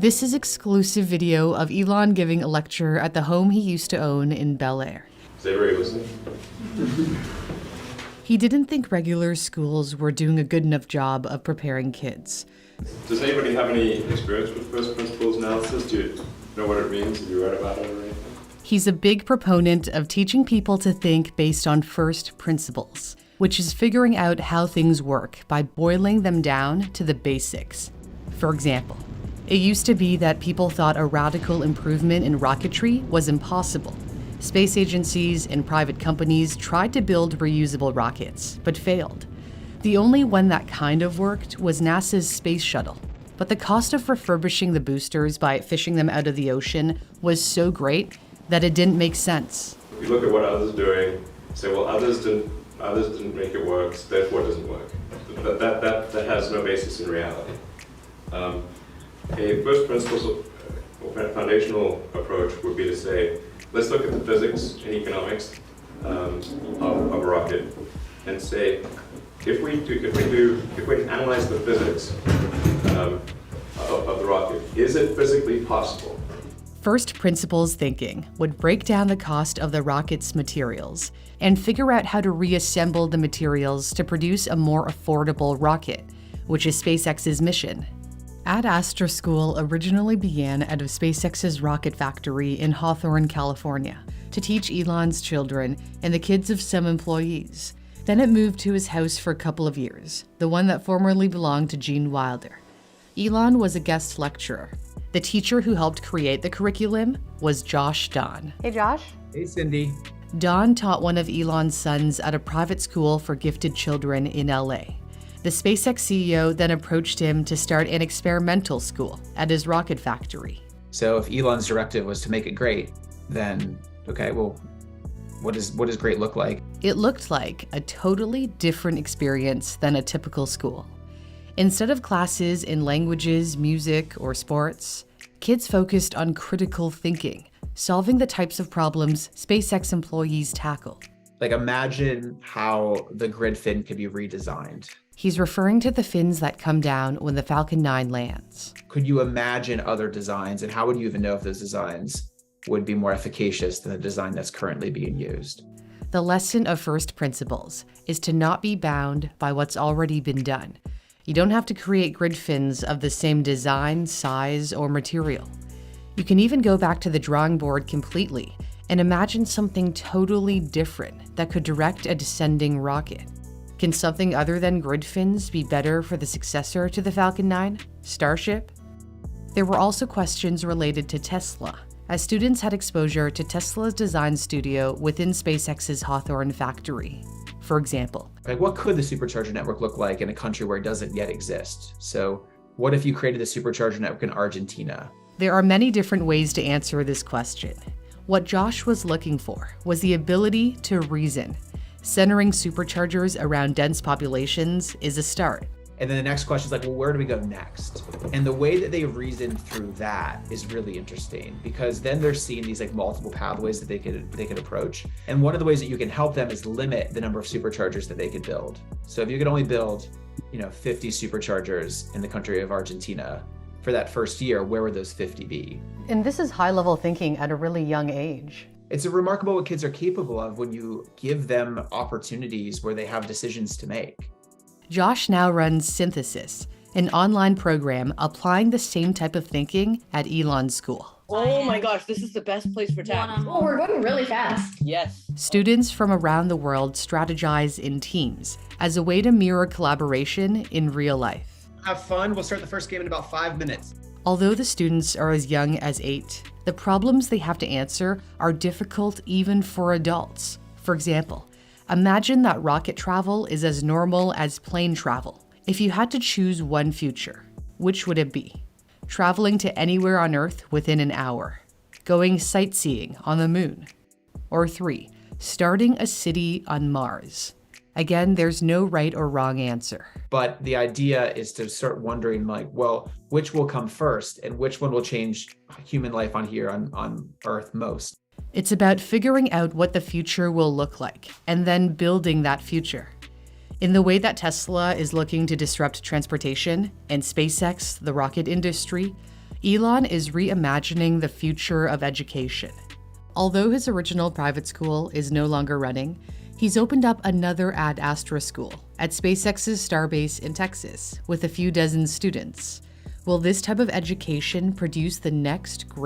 This is exclusive video of Elon giving a lecture at the home he used to own in Bel Air. Is everybody listening? He didn't think regular schools were doing a good enough job of preparing kids. Does anybody have any experience with first principles analysis? Do you know what it means? Have you read about it or anything? He's a big proponent of teaching people to think based on first principles, which is figuring out how things work by boiling them down to the basics. For example, it used to be that people thought a radical improvement in rocketry was impossible. Space agencies and private companies tried to build reusable rockets, but failed. The only one that kind of worked was NASA's space shuttle. But the cost of refurbishing the boosters by fishing them out of the ocean was so great that it didn't make sense. If you look at what others are doing, say, well, others didn't make it work, so therefore it doesn't work. That has no basis in reality. A first principles or foundational approach would be to say, let's look at the physics and economics of a rocket and say, if we analyze the physics of the rocket, is it physically possible? First principles thinking would break down the cost of the rocket's materials and figure out how to reassemble the materials to produce a more affordable rocket, which is SpaceX's mission. Ad Astra School originally began out of SpaceX's rocket factory in Hawthorne, California, to teach Elon's children and the kids of some employees. Then it moved to his house for a couple of years, the one that formerly belonged to Gene Wilder. Elon was a guest lecturer. The teacher who helped create the curriculum was Josh Don. Hey, Josh. Hey, Cindy. Don taught one of Elon's sons at a private school for gifted children in LA. The SpaceX CEO then approached him to start an experimental school at his rocket factory. So if Elon's directive was to make it great, then, okay, well, what does great look like? It looked like a totally different experience than a typical school. Instead of classes in languages, music, or sports, kids focused on critical thinking, solving the types of problems SpaceX employees tackle. Like, imagine how the grid fin could be redesigned. He's referring to the fins that come down when the Falcon 9 lands. Could you imagine other designs, and how would you even know if those designs would be more efficacious than the design that's currently being used? The lesson of first principles is to not be bound by what's already been done. You don't have to create grid fins of the same design, size, or material. You can even go back to the drawing board completely and imagine something totally different that could direct a descending rocket. Can something other than grid fins be better for the successor to the Falcon 9, Starship? There were also questions related to Tesla, as students had exposure to Tesla's design studio within SpaceX's Hawthorne factory. For example, like, what could the supercharger network look like in a country where it doesn't yet exist? So what if you created the supercharger network in Argentina? There are many different ways to answer this question. What Josh was looking for was the ability to reason. Centering superchargers around dense populations is a start. And then the next question is like, well, where do we go next? And the way that they reason through that is really interesting, because then they're seeing these like multiple pathways that they could approach. And one of the ways that you can help them is limit the number of superchargers that they could build. So if you could only build, 50 superchargers in the country of Argentina for that first year, where would those 50 be? And this is high-level thinking at a really young age. It's remarkable what kids are capable of when you give them opportunities where they have decisions to make. Josh now runs Synthesis, an online program applying the same type of thinking at Elon's school. Oh my gosh, this is the best place for tax. Oh, we're going really fast. Yes. Students from around the world strategize in teams as a way to mirror collaboration in real life. Have fun. We'll start the first game in about 5 minutes. Although the students are as young as 8, the problems they have to answer are difficult even for adults. For example, imagine that rocket travel is as normal as plane travel. If you had to choose one future, which would it be? Traveling to anywhere on Earth within an hour, going sightseeing on the moon, or 3, starting a city on Mars. Again, there's no right or wrong answer. But the idea is to start wondering, like, well, which will come first and which one will change human life on here on Earth most? It's about figuring out what the future will look like and then building that future. In the way that Tesla is looking to disrupt transportation and SpaceX, the rocket industry, Elon is reimagining the future of education. Although his original private school is no longer running, he's opened up another Ad Astra school at SpaceX's Starbase in Texas with a few dozen students. Will this type of education produce the next great